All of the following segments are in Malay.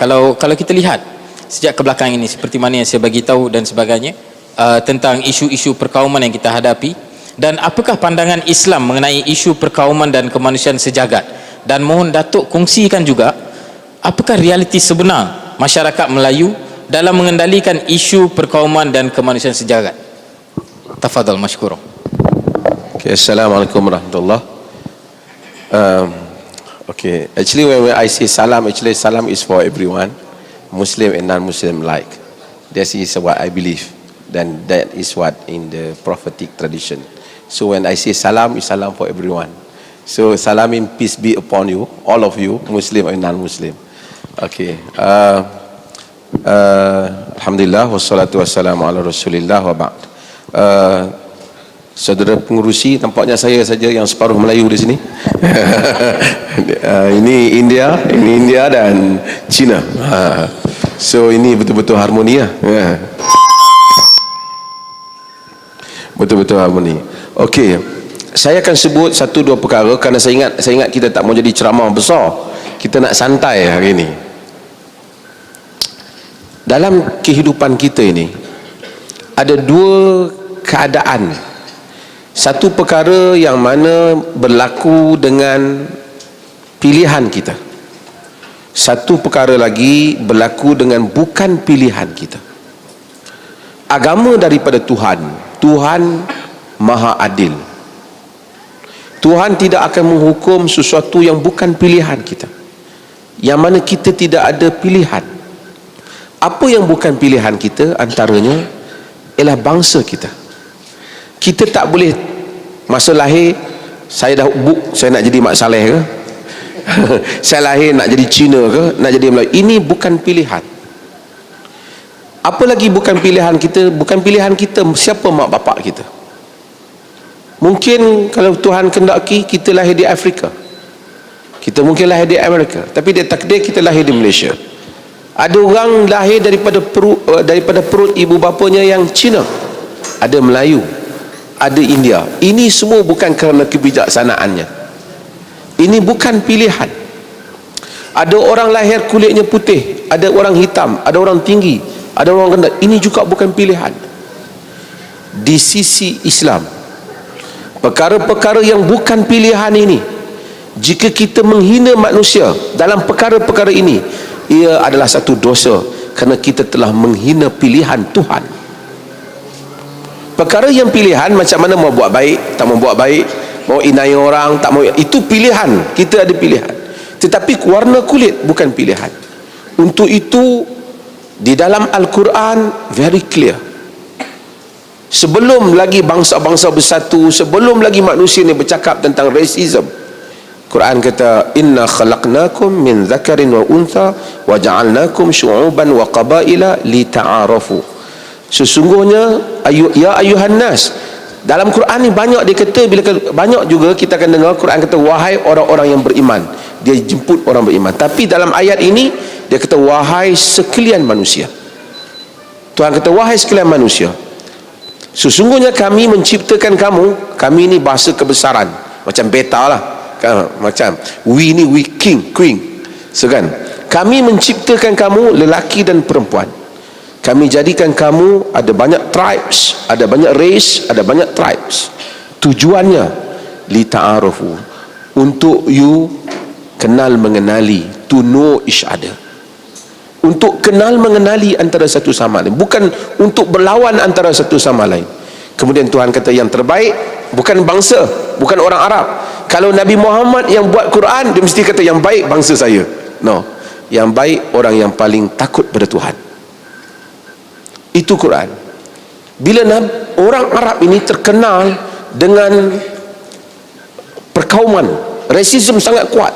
Kalau kita lihat sejak ke belakang ini, seperti mana yang saya bagi tahu dan sebagainya, tentang isu-isu perkauman yang kita hadapi, dan apakah pandangan Islam mengenai isu perkauman dan kemanusiaan sejagat, dan mohon Datuk kongsikan juga apakah realiti sebenar masyarakat Melayu dalam mengendalikan isu perkauman dan kemanusiaan sejagat. Tafadhal masykurun. Okay, Assalamualaikum warahmatullahi. Okay, actually when I say salam, actually salam is for everyone, Muslim and non-Muslim alike. That is what I believe, then that is what in the prophetic tradition. So when I say salam, is salam for everyone. So salam in peace be upon you, all of you, Muslim and non-Muslim. Okay. Alhamdulillah wassalatu wassalamu ala Rasulillah wa ba'd. Saudara pengurusi, tampaknya saya saja yang separuh Melayu di sini. Ini India dan China. So ini betul-betul harmoni ya. Betul-betul harmoni. Okey, saya akan sebut satu dua perkara kerana saya ingat kita tak mau jadi ceramah besar. Kita nak santai hari ini. Dalam kehidupan kita ini ada dua keadaan. Satu perkara yang mana berlaku dengan pilihan kita. Satu perkara lagi berlaku dengan bukan pilihan kita. Agama daripada Tuhan. Tuhan Maha Adil. Tuhan tidak akan menghukum sesuatu yang bukan pilihan kita, yang mana kita tidak ada pilihan. Apa yang bukan pilihan kita antaranya ialah bangsa kita. Kita tak boleh masa lahir saya dah book saya nak jadi Mak Saleh ke saya lahir nak jadi Cina ke, nak jadi Melayu. Ini bukan pilihan. Apa lagi bukan pilihan kita? Bukan pilihan kita siapa mak bapak kita. Mungkin kalau Tuhan kendaki kita lahir di Afrika, kita mungkin lahir di Amerika, tapi dia takdir kita lahir di Malaysia. Ada orang lahir daripada perut ibu bapanya yang Cina, ada Melayu, ada India. Ini semua bukan kerana kebijaksanaannya. Ini bukan pilihan. Ada orang lahir kulitnya putih, ada orang hitam, ada orang tinggi, ada orang rendah. Ini juga bukan pilihan. Di sisi Islam, perkara-perkara yang bukan pilihan ini, jika kita menghina manusia dalam perkara-perkara ini, ia adalah satu dosa kerana kita telah menghina pilihan Tuhan. Perkara yang pilihan macam mana mau buat baik, tak mau buat baik, mau inai orang, tak mau, itu pilihan. Kita ada pilihan. Tetapi warna kulit bukan pilihan. Untuk itu di dalam Al-Quran very clear. Sebelum lagi bangsa-bangsa bersatu, sebelum lagi manusia ni bercakap tentang racism, Quran kata inna khalaqnakum min dzakarin wa untha wa ja'alnakum syu'uban wa qabaila lita'arafu. Sesungguhnya ya ayuhan nas. Dalam Quran ni banyak dia kata, banyak juga kita akan dengar Quran kata wahai orang-orang yang beriman. Dia jemput orang beriman. Tapi dalam ayat ini dia kata wahai sekalian manusia. Tuhan kata wahai sekalian manusia, sesungguhnya kami menciptakan kamu. Kami ni bahasa kebesaran, macam beta lah, macam we ni we queen. So kan, kami menciptakan kamu lelaki dan perempuan. Kami jadikan kamu ada banyak tribes, ada banyak race, ada banyak tribes. Tujuannya li ta'arufu, untuk you kenal mengenali, to know each other. Untuk kenal mengenali antara satu sama lain, bukan untuk berlawan antara satu sama lain. Kemudian Tuhan kata yang terbaik bukan bangsa, bukan orang Arab. Kalau Nabi Muhammad yang buat Quran, dia mesti kata yang baik bangsa saya. No, yang baik orang yang paling takut pada Tuhan. Itu Quran. Bila orang Arab ini terkenal dengan perkauman, rasisme sangat kuat.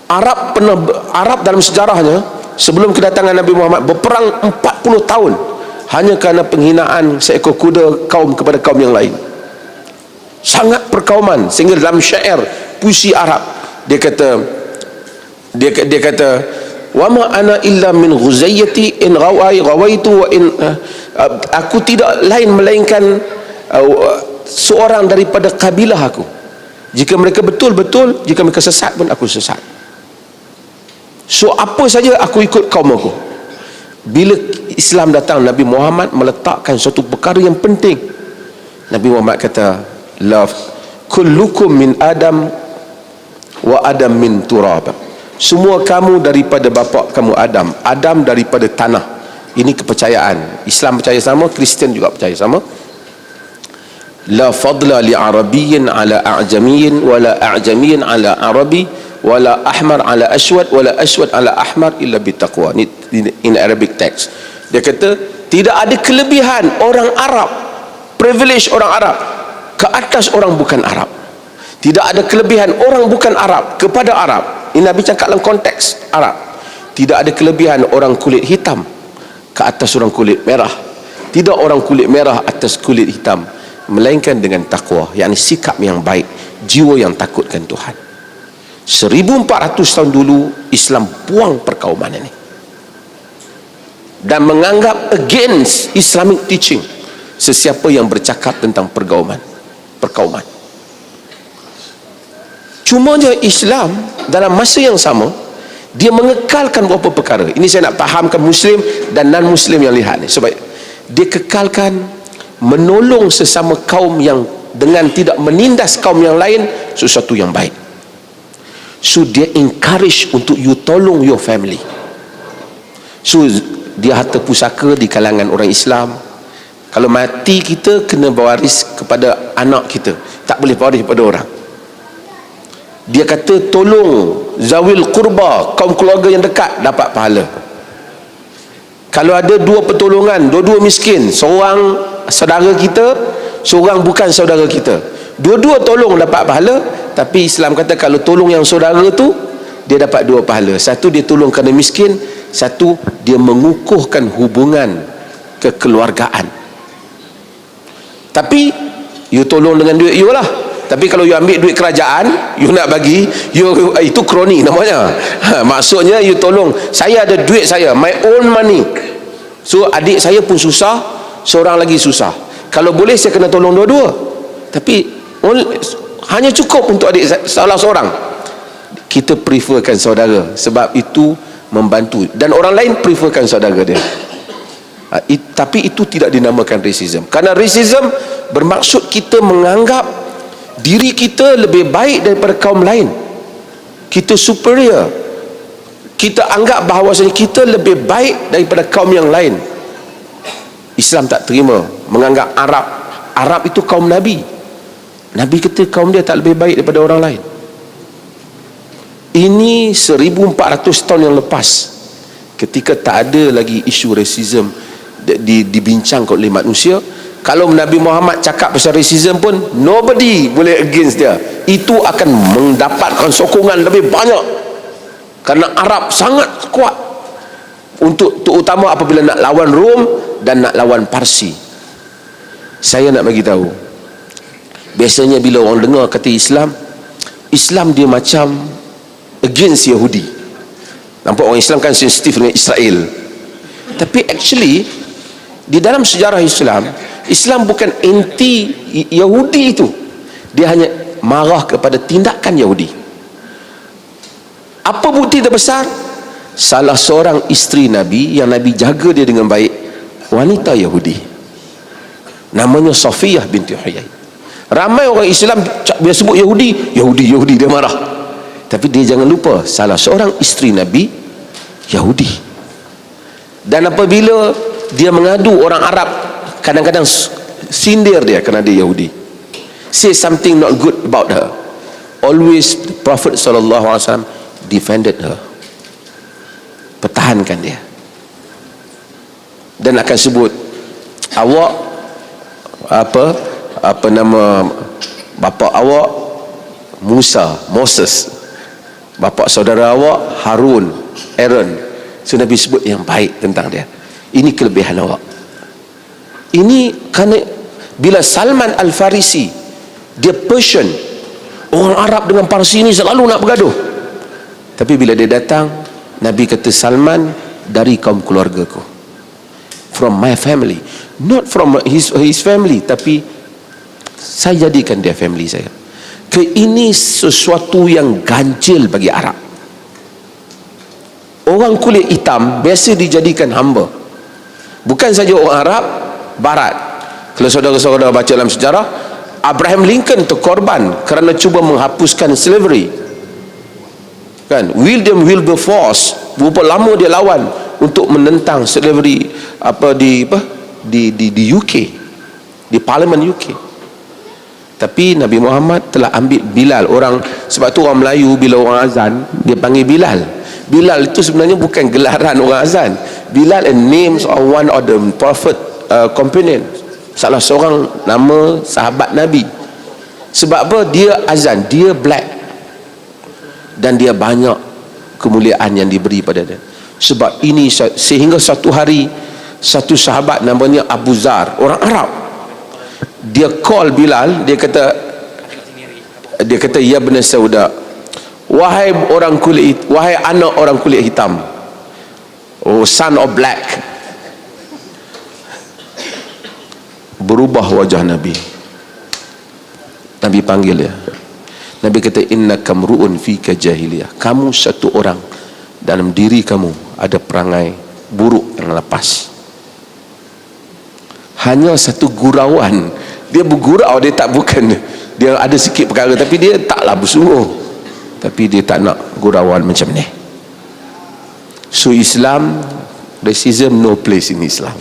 Arab dalam sejarahnya sebelum kedatangan Nabi Muhammad berperang 40 tahun hanya kerana penghinaan seekor kuda kaum kepada kaum yang lain. Sangat perkauman sehingga dalam syair puisi Arab dia kata wama ana illa min ghuzayyati in ghawaitu wa in aku tidak lain melainkan seorang daripada kabilah aku. Jika mereka betul-betul, jika mereka sesat pun aku sesat. So apa saja aku ikut kaum aku. Bila Islam datang, Nabi Muhammad meletakkan suatu perkara yang penting. Nabi Muhammad kata, love kullukum min Adam wa Adam min turab. Semua kamu daripada bapa kamu Adam, Adam daripada tanah. Ini kepercayaan. Islam percaya sama, Kristian juga percaya sama. La fadla li arabiyyin ala a'jamiyyin wala a'jamiyyin ala arabi wala ahmar ala aswad wala aswad ala ahmar illa bitaqwa. In Arabic text. Dia kata tidak ada kelebihan orang Arab, privilege orang Arab ke atas orang bukan Arab. Tidak ada kelebihan orang bukan Arab kepada Arab. Ini Nabi cakap dalam konteks Arab. Tidak ada kelebihan orang kulit hitam ke atas orang kulit merah. Tidak orang kulit merah atas kulit hitam, melainkan dengan takwa, yakni sikap yang baik, jiwa yang takutkan Tuhan. 1400 tahun dulu Islam buang perkauman ini dan menganggap against Islamic teaching sesiapa yang bercakap tentang perkauman. Cumanya Islam dalam masa yang sama dia mengekalkan beberapa perkara. Ini saya nak fahamkan Muslim dan non-Muslim yang lihat ni, sebab dia kekalkan menolong sesama kaum yang dengan tidak menindas kaum yang lain sesuatu yang baik. So dia encourage untuk you tolong your family. So dia harta pusaka di kalangan orang Islam. Kalau mati kita kena berwaris kepada anak kita, tak boleh berwaris kepada orang. Dia kata tolong zawil qurba, kaum keluarga yang dekat, dapat pahala. Kalau ada dua pertolongan, dua-dua miskin, seorang saudara kita, seorang bukan saudara kita, dua-dua tolong dapat pahala. Tapi Islam kata kalau tolong yang saudara tu, dia dapat dua pahala. Satu dia tolong kerana miskin, satu dia mengukuhkan hubungan kekeluargaan. Tapi you tolong dengan duit you lah. Tapi kalau you ambil duit kerajaan, you nak bagi, itu kroni namanya. Maksudnya you tolong, saya ada duit saya, my own money. So adik saya pun susah, seorang lagi susah. Kalau boleh saya kena tolong dua-dua. Tapi hanya cukup untuk adik salah seorang. Kita preferkan saudara, sebab itu membantu. Dan orang lain preferkan saudara dia. Tapi itu tidak dinamakan racism. Karena racism bermaksud kita menganggap diri kita lebih baik daripada kaum lain. Kita superior. Kita anggap bahawasanya kita lebih baik daripada kaum yang lain. Islam tak terima. Menganggap Arab itu kaum Nabi. Nabi kata kaum dia tak lebih baik daripada orang lain. Ini 1400 tahun yang lepas, ketika tak ada lagi isu racism dibincangkan oleh manusia. Kalau Nabi Muhammad cakap pasal racism pun, nobody boleh against dia. Itu akan mendapatkan sokongan lebih banyak, kerana Arab sangat kuat untuk terutama apabila nak lawan Rom dan nak lawan Parsi. Saya nak bagi tahu, biasanya bila orang dengar kata Islam dia macam against Yahudi. Nampak orang Islam kan sensitif dengan Israel. Tapi actually di dalam sejarah Islam bukan anti Yahudi itu. Dia hanya marah kepada tindakan Yahudi. Apa bukti terbesar? Salah seorang isteri Nabi yang Nabi jaga dia dengan baik, wanita Yahudi, namanya Safiyah binti Huyai. Ramai orang Islam bila sebut Yahudi dia marah. Tapi dia jangan lupa salah seorang isteri Nabi Yahudi. Dan apabila dia mengadu orang Arab, kadang-kadang sindir dia kerana dia Yahudi, say something not good about her, always the Prophet SAW defended her, pertahankan dia, dan akan sebut awak apa nama bapa awak Moses, bapa saudara awak Harun, Aaron. So Nabi sebut yang baik tentang dia. Ini kelebihan awak. Ini kerana bila Salman Al-Farisi, dia Persian, orang Arab dengan Parsi ni selalu nak bergaduh. Tapi bila dia datang, Nabi kata Salman dari kaum keluargaku, from my family, not from his family, tapi saya jadikan dia family saya. Ini sesuatu yang ganjil bagi Arab. orang kulit hitam biasa dijadikan hamba. Bukan saja orang Arab, Barat. Kalau saudara-saudara baca dalam sejarah, Abraham Lincoln terkorban kerana cuba menghapuskan slavery, kan? William Wilberforce berapa lama dia lawan untuk menentang slavery di UK, di Parlimen UK. Tapi Nabi Muhammad telah ambil Bilal. Orang, sebab tu orang Melayu bila orang azan dia panggil Bilal. Bilal itu sebenarnya bukan gelaran orang azan. Bilal a names of one of the prophet companion, salah seorang nama sahabat Nabi. Sebab apa? Dia azan, dia black, dan dia banyak kemuliaan yang diberi pada dia. Sebab ini sehingga satu hari satu sahabat namanya Abu Zar, orang Arab, dia call Bilal, dia kata ya benar sauda, wahai anak orang kulit hitam, oh son of black. Berubah wajah Nabi. Nabi panggil dia. Nabi kata, innaka mru'un fika jahiliyah, kamu satu orang dalam diri kamu ada perangai buruk yang lepas. Hanya satu gurauan, dia bergurau, dia tak, bukan dia ada sikit perkara, tapi dia taklah bersungguh, tapi dia tak nak gurauan macam ni. So Islam, racism no place in Islam.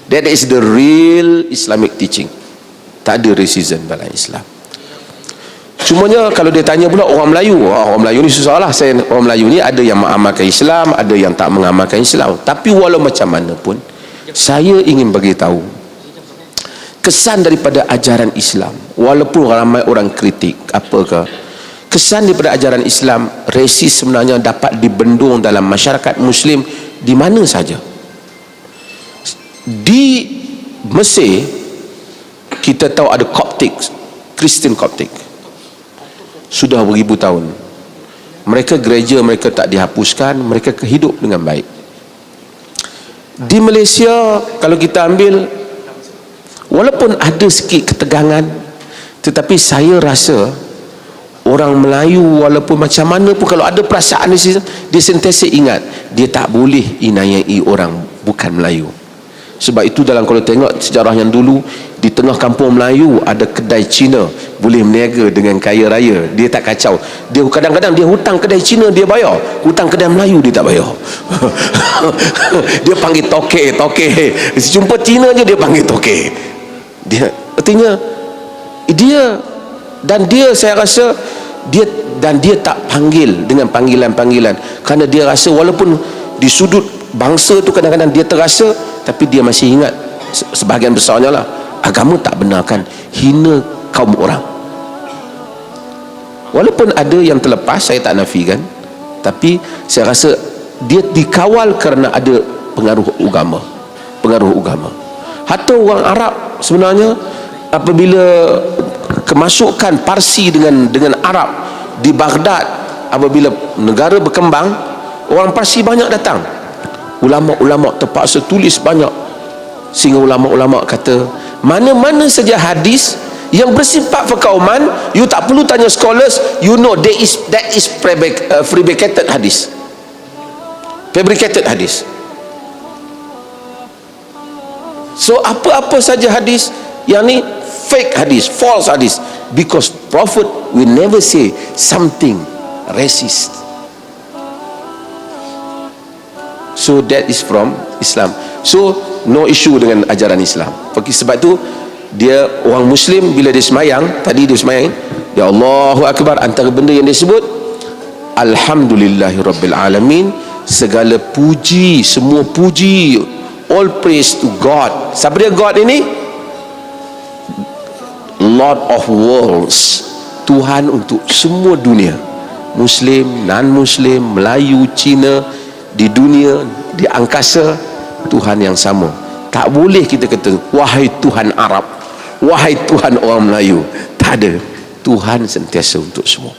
That is the real Islamic teaching. Tak ada racism dalam Islam. Cumanya kalau dia tanya pula orang Melayu, orang Melayu ni susah lah. Orang Melayu ni ada yang mengamalkan Islam, ada yang tak mengamalkan Islam. Tapi walau macam mana pun, saya ingin bagi tahu kesan daripada ajaran Islam, walaupun ramai orang kritik apakah, kesan daripada ajaran Islam, resis sebenarnya dapat dibendung dalam masyarakat Muslim di mana saja. Di Mesir kita tahu ada Coptic, Kristen Coptic, sudah beribu tahun. Mereka gereja mereka tak dihapuskan, mereka hidup dengan baik. Di Malaysia kalau kita ambil, walaupun ada sikit ketegangan, tetapi saya rasa orang Melayu walaupun macam mana pun, kalau ada perasaan dia sentiasa ingat dia tak boleh inayai orang bukan Melayu. Sebab itu dalam, kalau tengok sejarah yang dulu, di tengah kampung Melayu ada kedai Cina, boleh berniaga dengan kaya raya, dia tak kacau. Dia kadang-kadang dia hutang kedai Cina dia bayar, hutang kedai Melayu dia tak bayar. Dia panggil toke. Jumpa Cina je dia panggil toke. Dia artinya dia saya rasa dia tak panggil dengan panggilan-panggilan, kerana dia rasa walaupun di sudut bangsa tu kadang-kadang dia terasa, tapi dia masih ingat sebahagian besarnya lah, agama tak benarkan hina kaum orang. Walaupun ada yang terlepas, saya tak nafikan, tapi saya rasa dia dikawal kerana ada pengaruh agama. Hatta orang Arab sebenarnya, apabila kemasukan Parsi dengan Arab di Baghdad, apabila negara berkembang, orang Parsi banyak datang. Ulama-ulama terpaksa tulis banyak, sehingga ulama-ulama kata mana-mana saja hadis yang bersifat perkauman, you tak perlu tanya scholars, you know that is fabricated hadis. So apa-apa saja hadis yang ni fake hadis, false hadis, because Prophet will never say something racist. So that is from Islam. So no issue dengan ajaran Islam. Sebab tu dia orang Muslim bila dia semayang, tadi dia semayang, ya Allahu Akbar, antara benda yang dia sebut Alhamdulillahirabbil alamin, segala puji, semua puji, all praise to God. Siapa dia God ini? Lord of worlds, Tuhan untuk semua dunia, Muslim, non-Muslim, Melayu, Cina, di dunia, di angkasa, Tuhan yang sama. Tak boleh kita kata wahai Tuhan Arab, wahai Tuhan orang Melayu. Tak ada. Tuhan sentiasa untuk semua.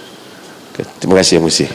Okay. Terima kasih, Musi.